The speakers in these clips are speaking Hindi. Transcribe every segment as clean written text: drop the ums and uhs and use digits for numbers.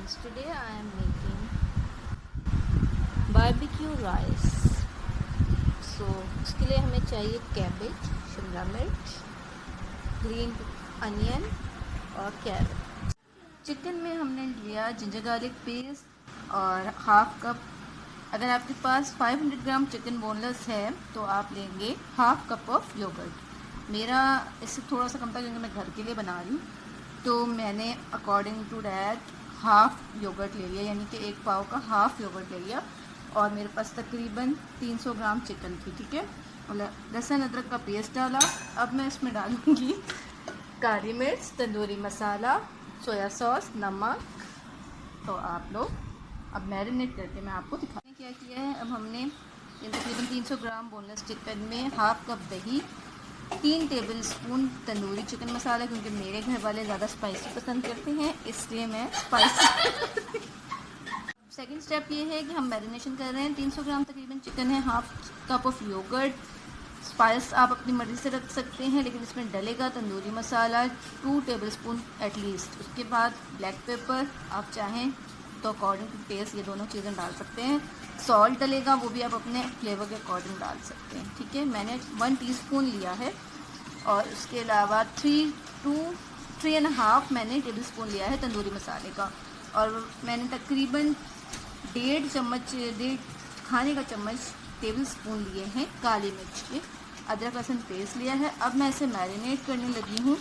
friends, today I am making barbecue rice. उसके लिए हमें चाहिए कैबेज, शिमला मिर्च, ग्रीन अनियन और कैरेट। चिकन में हमने लिया जिंजर गार्लिक पेस्ट और हाफ कप। अगर आपके पास 500 ग्राम चिकन बोनलेस है तो आप लेंगे हाफ कप ऑफ योगर्ट। मेरा इससे थोड़ा सा कम था क्योंकि मैं घर के लिए बना रही हूँ, तो मैंने according to that half yogurt ले लिया, यानी कि एक पाव का हाफ़ योगर्ट ले लिया। और मेरे पास तकरीबन 300 ग्राम चिकन थी, ठीक है। मतलब लहसुन अदरक का पेस्ट डाला। अब मैं इसमें डालूँगी काली मिर्च, तंदूरी मसाला, सोया सॉस, नमक। तो आप लोग अब मैरिनेट करके मैं आपको दिखाऊँ क्या किया है। अब हमने तकरीबन 300 ग्राम बोनलेस चिकन में हाफ़ कप दही, 3 टेबल स्पून तंदूरी चिकन मसाला, क्योंकि मेरे घर वाले ज़्यादा स्पाइसी पसंद करते हैं इसलिए मैं स्पाइसी सेकंड स्टेप ये है कि हम मैरिनेशन कर रहे हैं। 300 ग्राम तकरीबन चिकन है, half cup of yogurt. Spice आप अपनी मर्ज़ी से रख सकते हैं, लेकिन इसमें डलेगा tandoori masala 2 tablespoon at least. उसके बाद ब्लैक पेपर, आप चाहें तो अकॉर्डिंग टू टेस्ट ये दोनों चीज़ें डाल सकते हैं। सॉल्ट डलेगा, वो भी आप अपने फ्लेवर के अकॉर्डिंग डाल सकते हैं, ठीक है। मैंने 1 टीस्पून लिया है। और उसके अलावा 3.5 मैंने टेबल स्पून लिया है तंदूरी मसाले का। और मैंने तकरीबन 1.5 खाने का चम्मच टेबल स्पून लिए हैं काली मिर्च के। अदरक लहसुन पेस्ट लिया है। अब मैं इसे मैरिनेट करने लगी हूँ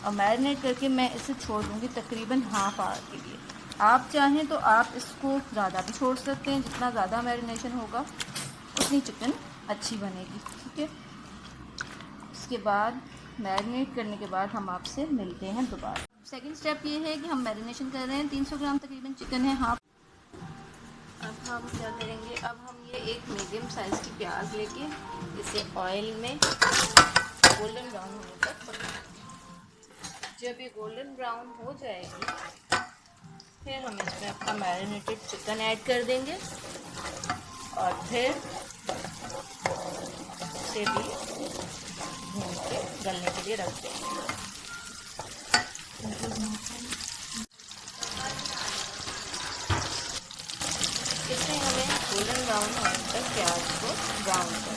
और मैरिनेट करके मैं इसे छोड़ दूँगी तकरीबन हाफ आवर के लिए। आप चाहें तो आप इसको ज़्यादा भी छोड़ सकते हैं, जितना ज़्यादा मैरिनेशन होगा उतनी चिकन अच्छी बनेगी, ठीक है। उसके बाद मैरिनेट करने के बाद हम आपसे मिलते हैं दोबारा। सेकंड स्टेप ये है कि हम मैरिनेशन कर रहे हैं। 300 ग्राम तकरीबन चिकन है, हाफ। अब हम क्या करेंगे, अब हम ये एक मीडियम साइज़ की प्याज लेके इसे ऑयल में गोल्डन ब्राउन होने तक पकाएंगे। जब ये गोल्डन ब्राउन हो जाएगी फिर हम इसमें अपना मैरिनेटेड चिकन ऐड कर देंगे और फिर इसे भी भून के गलने के लिए रख देंगे। इसमें हमें गोल्डन ब्राउन होने तक प्याज को ब्राउन करना है।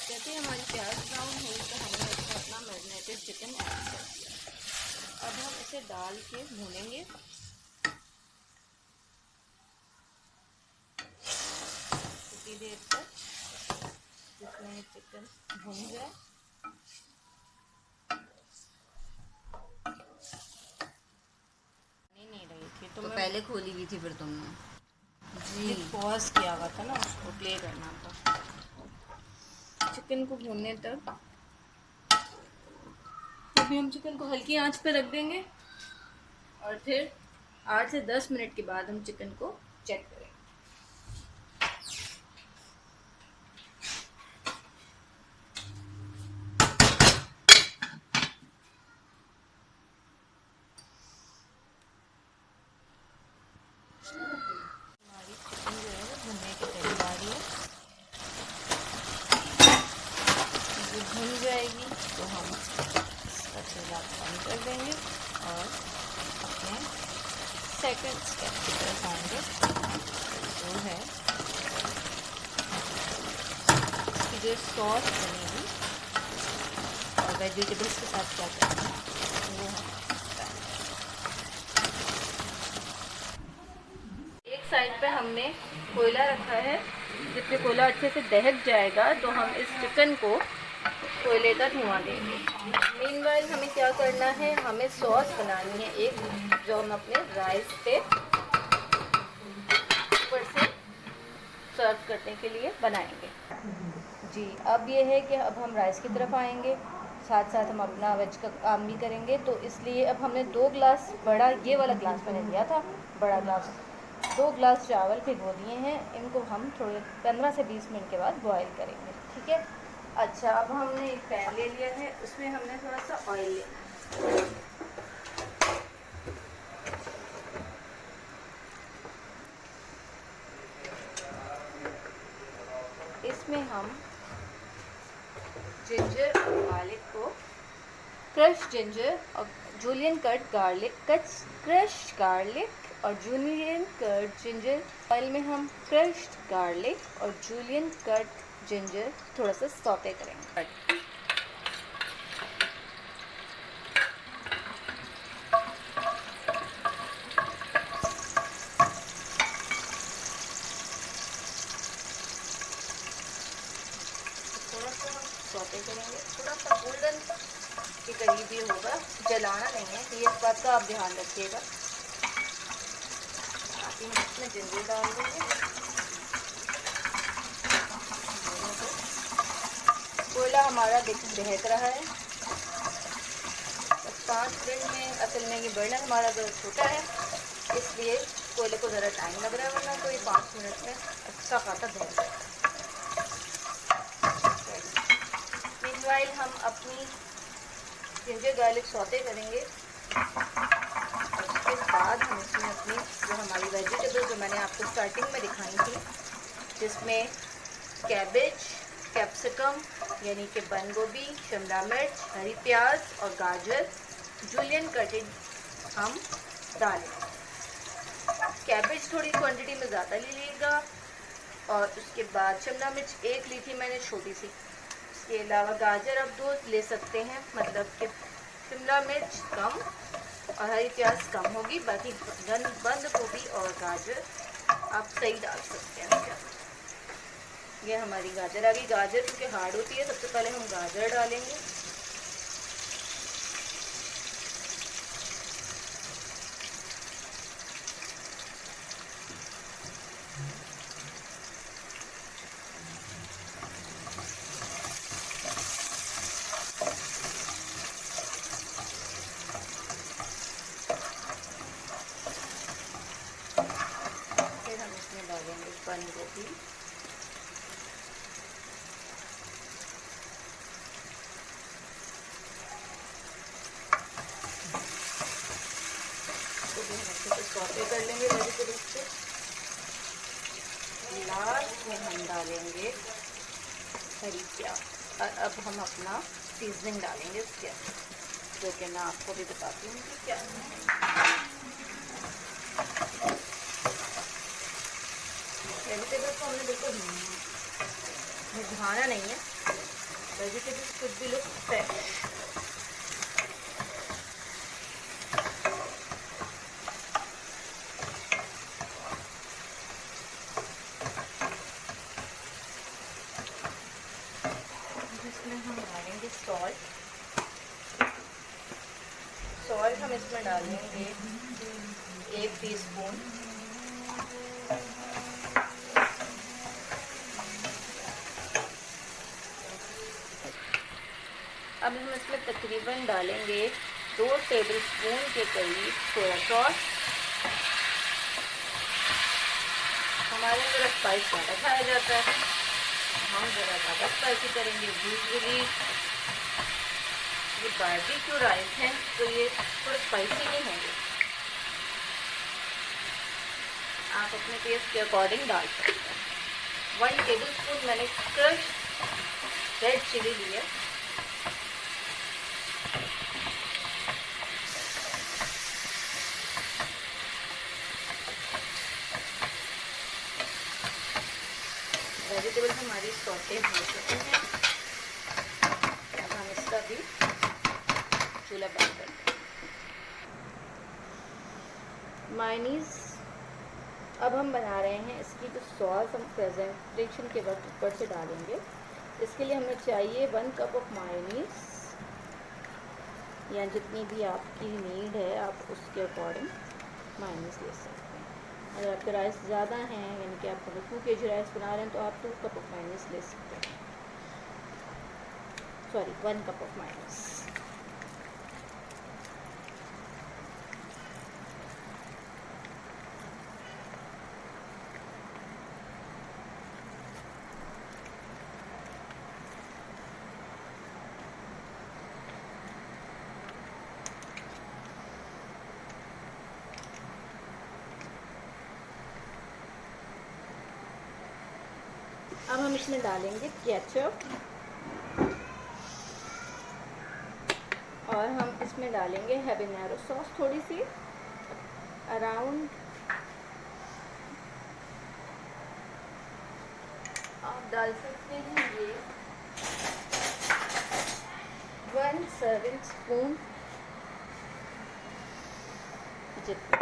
जैसे हमारी प्याज ब्राउन हुई तो हमने इसमें अपना मैरिनेटेड चिकन ऐड कर दिया। अब हम इसे डाल के भूनेंगे उतनी देर तक जिसमें चिकन भून जाए। नहीं रही थी तो पहले खोली हुई थी, फिर तुमने जी पॉज किया हुआ था ना, उसको प्ले करना था चिकन को भूनने तक। अभी हम चिकन को हल्की आंच पे रख देंगे और फिर 8 से 10 मिनट के बाद हम चिकन को चेक करेंगे। हमारी चिकन जो है वो भुनने की तैयारी है। जब भुन जाएगी तो हम इसका चूल्हा बंद कर देंगे और अपने सेकंड्स कैप्सिकम आएंगे। वो है इसकी जो सॉस बनेगी और वेजिटेबल्स के साथ क्या करेंगे वो है। एक साइड पे हमने कोयला रखा है, जिसमें कोयला अच्छे से दहक जाएगा तो हम इस चिकन को कोयले का धुआं देंगे। मीनवाइल हमें क्या करना है, हमें सॉस बनानी है एक, जो हम अपने राइस पे ऊपर से सर्व करने के लिए बनाएंगे। जी, अब ये है कि अब हम राइस की तरफ आएंगे, साथ साथ हम अपना वेज का काम भी करेंगे। तो इसलिए अब हमने 2 ग्लास, बड़ा ये वाला ग्लास मैंने लिया था, बड़ा ग्लास, 2 ग्लास चावल भिगो दिए हैं। इनको हम थोड़े 15 से 20 मिनट के बाद बॉईल करेंगे, ठीक है। अच्छा, अब हमने एक पैन ले लिया है, उसमें हमने थोड़ा सा ऑयल लेना है। इसमें हम जिंजर और गार्लिक को, क्रश जिंजर और julienne cut garlic, crushed garlic और जूलियन कट जिंजर, ऑयल में हम क्रश्ड गार्लिक और जूलियन कट जिंजर थोड़ा सा सौते करेंगे। थोड़ा सा सौते करेंगे, थोड़ा सा गोल्डन के करीब ही होगा, जलाना नहीं है, ये इस बात का आप ध्यान रखिएगा। इसमें जिंजर डाल देंगे, कोयला हमारा दहक रहा है। 5 मिनट में, असल में ये बर्नर हमारा जो छोटा है इसलिए कोयले को ज़रा टाइम लग रहा है, वरना तो ये 5 मिनट में अच्छा खासा दहक जाएगा। मीनवाइल हम अपनी जिंजर गार्लिक सौते करेंगे, उसके बाद हम इसमें अपनी जो हमारी वेजिटेबल जो मैंने आपको स्टार्टिंग में दिखाई थी, जिसमें कैबेज, कैप्सिकम यानी कि बंद गोभी, शिमला मिर्च, हरी प्याज और गाजर, जूलियन कटेड हम डालें। कैबेज थोड़ी क्वांटिटी में ज़्यादा ले लीजिएगा, और उसके बाद शिमला मिर्च 1 ली थी मैंने छोटी सी, इसके अलावा गाजर आप 2 ले सकते हैं, मतलब कि शिमला मिर्च कम और हरी प्याज कम होगी, बाकी बंद गोभी और गाजर आप सही डाल सकते हैं। ये हमारी गाजर आ गई। गाजर क्योंकि हार्ड होती है, सबसे पहले हम गाजर डालेंगे। फिर हम इसमें डालेंगे बंद गोभी, सौते कर लेंगे वेजिटेबल्स को। लास्ट में हम डालेंगे हरी प्याज, और अब हम अपना सीजनिंग डालेंगे इसके अंदर, जो कि मैं आपको भी बताती हूँ कि क्या है। वेजिटेबल्स को हमने बिल्कुल मुरझाना नहीं है, वेजिटेबल्स कुछ भी लुक फ्रेश। इसमें हम डालेंगे सॉल्ट हम इसमें डालेंगे 1 टीस्पून। अब हम इसमें तकरीबन डालेंगे 2 टेबलस्पून के करीब सोया सॉस। हमारे ज़रा स्पाइस ज़्यादा खाया जाता है, हम ज़रा ज़्यादा स्पाइसी करेंगे। यूजुअली ये बारबेक्यू राइस है तो ये थोड़ा स्पाइसी नहीं होंगे, आप अपने टेस्ट के अकॉर्डिंग डाल सकते हैं। 1 टेबलस्पून मैंने क्रश रेड चिली लिया, वेजिटेबल्स हमारी सौटे हो चुकी हैं। अब हम इसका भी चूल्हा बंद कर दें। मायोनीज़ अब हम बना रहे हैं, इसकी जो सॉस हम प्रेजेंटेशन के वक्त ऊपर से डालेंगे। इसके लिए हमें चाहिए 1 कप ऑफ मायोनीज़, या जितनी भी आपकी नीड है आप उसके अकॉर्डिंग मायोनीज़ ले सकते हैं। अगर आपके राइस ज़्यादा हैं, यानी कि आप अगर 2 kg राइस बना रहे हैं तो आप 2 कप ऑफ मायोनीज़ ले सकते हैं। Sorry, 1 cup of mayonnaise. अब हम इसमें डालेंगे केचप, और हम इसमें डालेंगे हैबेनेरो सॉस थोड़ी सी, अराउंड आप डाल सकते हैं ये 1 सर्विंग स्पून जितना।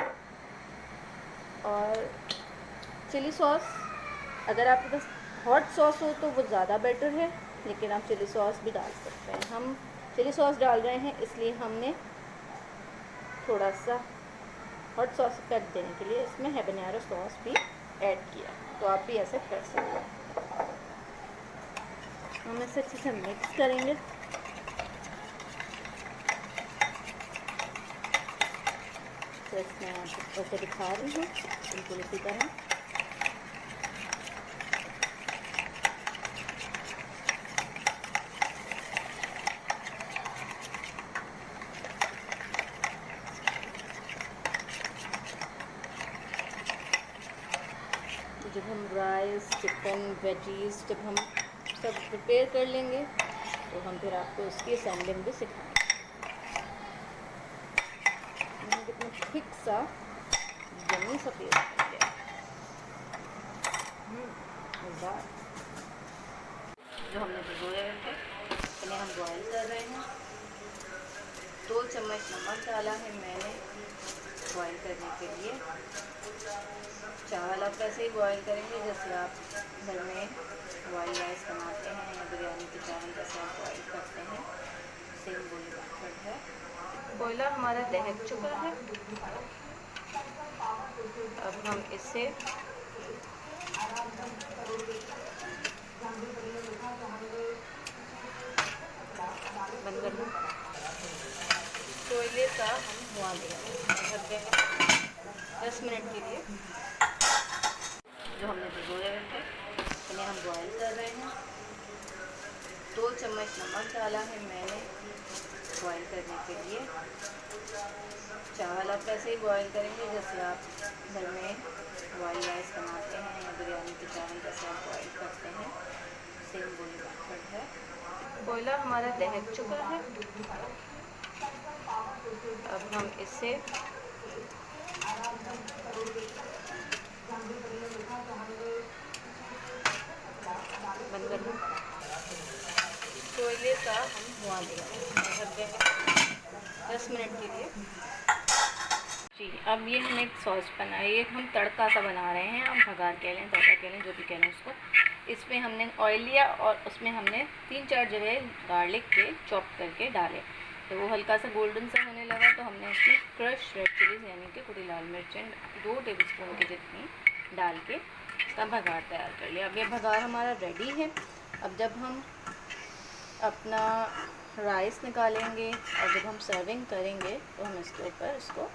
और चिली सॉस, अगर आपके पास हॉट सॉस हो तो वो ज़्यादा बेटर है, लेकिन आप चिली सॉस भी डाल सकते हैं। हम चिली सॉस डाल रहे हैं इसलिए हमने थोड़ा सा हॉट सॉस इफेक्ट देने के लिए इसमें हैबेनेरो सॉस भी ऐड किया, तो आप भी ऐसे कर सकते हैं। हम इसे अच्छे से मिक्स करेंगे। तो इसमें आप ऐसे दिखा रही हूँ, बिल्कुल इसी तरह। जब हम राइस, चिकन, वेजीज जब हम सब प्रिपेयर कर लेंगे तो हम फिर आपको उसकी असेंबलिंग भी सिखाएंगे। कितना थिक सा यम्मी सा पेस्ट बन गया। मज़ेदार। जो हमने भिगोए हुए थे इन्हें हम बॉईल कर रहे हैं। 2 चम्मच नमक डाला है मैंने बॉईल करने के लिए। चावल आप ऐसे ही बॉईल करेंगे जैसे आप घर में बॉयल राइस बनाते हैं, या बिरयानी के चावल जैसे आप बॉईल करते हैं, सेम वही मेथड है। कोयला हमारा दहक चुका है। अब हम इसे बंद कर दें। कोयले का हम धुआं देंगे 10 मिनट के लिए। जो हमने भिगोए हुए थे इन्हें हम बॉईल कर रहे हैं। 2 चम्मच नमक डाला है मैंने बॉईल करने के लिए। चावल आप ऐसे ही बॉईल करेंगे जैसे आप घर में बॉयल राइस बनाते हैं, या बिरयानी के चावल जैसे आप बॉईल करते हैं, सेम वही मेथड है। कोयला हमारा दहक चुका है। अब हम इसे बंद कर दें। कोयले का हम धुआं देंगे 10 मिनट के लिए। जी, अब ये हम एक सॉस बनाए, हम तड़का सा बना रहे हैं। आप भगार कह लें, तड़का कह लें, जो भी कह लें उसको। इसमें हमने ऑयल लिया और उसमें हमने 3-4 जगह गार्लिक के चॉप करके डाले। तो वो हल्का सा गोल्डन सा होने लगा तो हमने उसमें क्रश रेड चिलीज़ यानी कि कुटी लाल मिर्चें 2 टेबलस्पून की जितनी डाल के इसका भगार तैयार कर लिया। अब ये भगार हमारा रेडी है। अब जब हम अपना राइस निकालेंगे और जब हम सर्विंग करेंगे तो हम इसके ऊपर इसको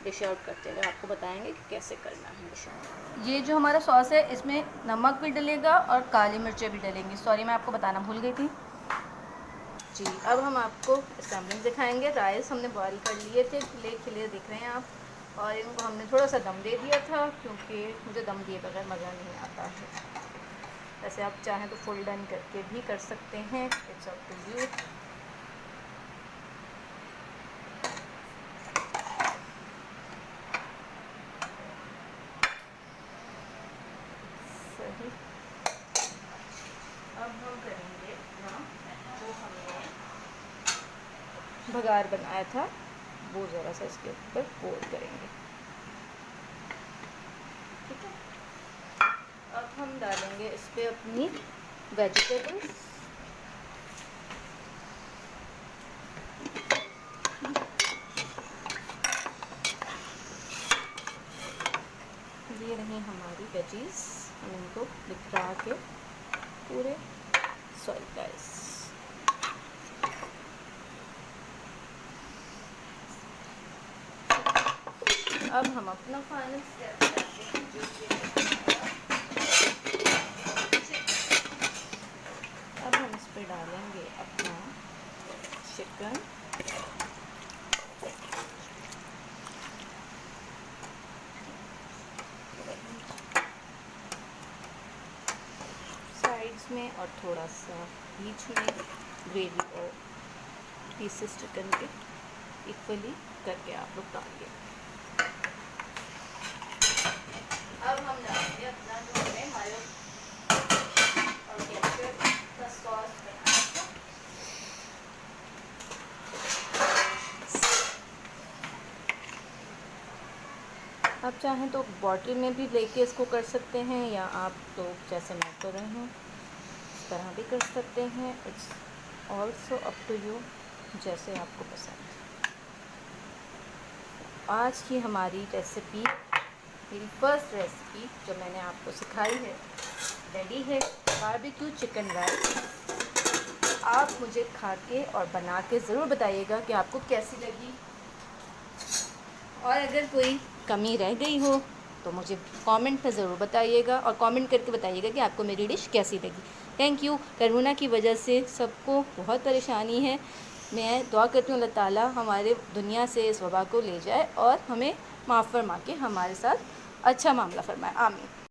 डिश आउट करते हुए आपको बताएंगे कि कैसे करना है डिश आउट। ये जो हमारा सॉस है इसमें नमक भी डलेगा और काली मिर्चें भी डलेंगी। सॉरी, मैं आपको बताना भूल गई थी। जी, अब हम आपको असेंबलिंग दिखाएंगे। राइस हमने बॉईल कर लिए थे, खिले खिले दिख रहे हैं आप, और इनको हमने थोड़ा सा दम दे दिया था क्योंकि मुझे दम दिए बगैर मज़ा नहीं आता है। वैसे आप चाहें तो फुल डन करके भी कर सकते हैं, इट्स अप टू यू। सही। भगार बनाया था वो ज़रा सा इसके ऊपर पोर करेंगे। ठीक है, अब हम डालेंगे इस पर अपनी वेजिटेबल्स। ये रही हमारी वेजीज, हम इनको बिखरा के पूरे सॉरी गाइस। अब हम अपना फाइनल स्टेप करते हैं जो कि अब हम इस पर डालेंगे अपना चिकन। साइड्स में और थोड़ा सा बीच में ग्रेवी और पीसेस चिकन के इक्वली करके आप लोग डालिए। अब हम डालेंगे अपना जो हमने मायो और केचप का सॉस बनाया था। आप चाहें तो बॉटल में भी लेके इसको कर सकते हैं, या आप तो जैसे मैं कर रही हूँ इस तरह भी कर सकते हैं। It's also up to you, जैसे आपको पसंद। आज की हमारी रेसिपी, मेरी फर्स्ट रेसिपी जो मैंने आपको सिखाई है, रेडी है, बारबेक्यू चिकन राइस। आप मुझे खा के और बना के ज़रूर बताइएगा कि आपको कैसी लगी, और अगर कोई कमी रह गई हो तो मुझे कमेंट में ज़रूर बताइएगा, और कमेंट करके बताइएगा कि आपको मेरी डिश कैसी लगी। Thank you. कोरोना की वजह से सबको बहुत परेशानी है। मैं दुआ करती हूँ अल्लाह ताला हमारे दुनिया से इस वबा को ले जाए और हमें माफ़ फरमा के हमारे साथ अच्छा मामला फरमाए। आमीन।